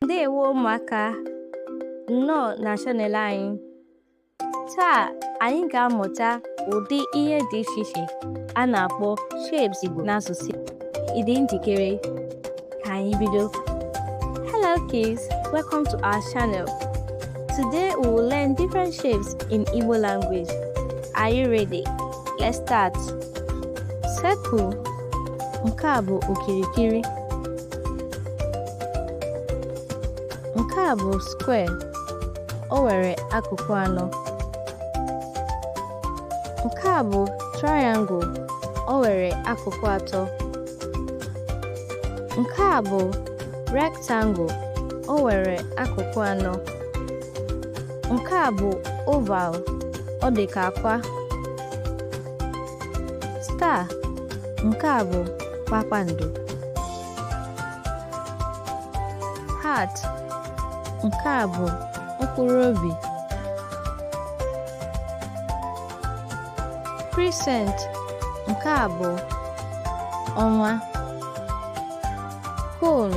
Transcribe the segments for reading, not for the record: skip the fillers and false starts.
Ndewo ụmụaka, nnọọ na chanel anyị. Taa anyị ga-amụta ụdị ihe dị iche iche a na-akpọ shapes Igbo n'asụsụ. Ị dị njikere? Ka anyị bido. Hello kids, welcome to our channel. Today we will learn different shapes in Igbo language. Are you ready? Let's start. Circle. Nke a bụ okirikiri. Nke a bụ square. O nwere akụkụ anọ. Nke a bụ triangle. O nwere akụkụ atọ. Nke a bụ rectangle. O nwere akụkụ anọ. Nke a bụ oval. Ọ dị ka akwa. Star. Nke a bụ kpakpando. Heart. Nke a bụ mkpụrụ obi. Crescent. Nke a bụ ọnwa. Cone.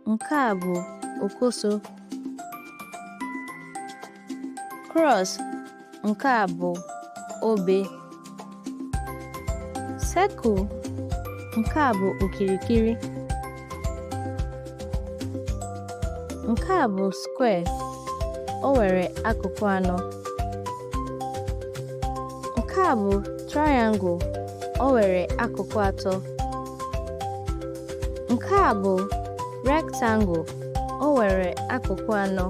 Nke a bụ Okoso. Cross. Nke a bụ obe. Circle. Nke a bụ okirikiri. Nke a bụ square. O nwere akụkụ anọ. Nke a bụ triangle. O nwere akụkụ atọ. Nke a bụ rectangle. O nwere akụkụ anọ.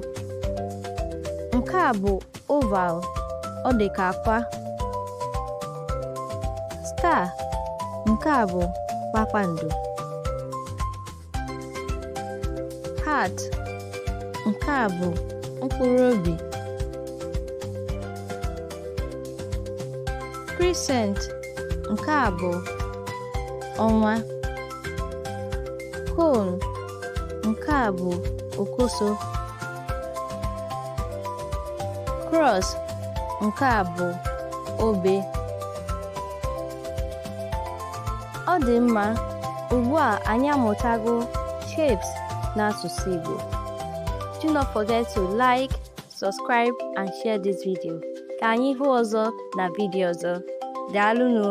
Nke a bụ oval. Ọ dị ka akwa. Star. Nke a bụ kpakpando. Heart. Nke a bụ mkpụrụ obi. Crescent. Nke a bụ ọnwa. Cone. Nke a bụ Okoso. Cross. Nke a bụ obe. Ọ dị mma, ugbu a anyị amụtago shapes n'asụsụ Igbo. Do not forget to like, subscribe and share this video. Ka anyị hụ ọzọ na video ọzọ. Daalụ nụ.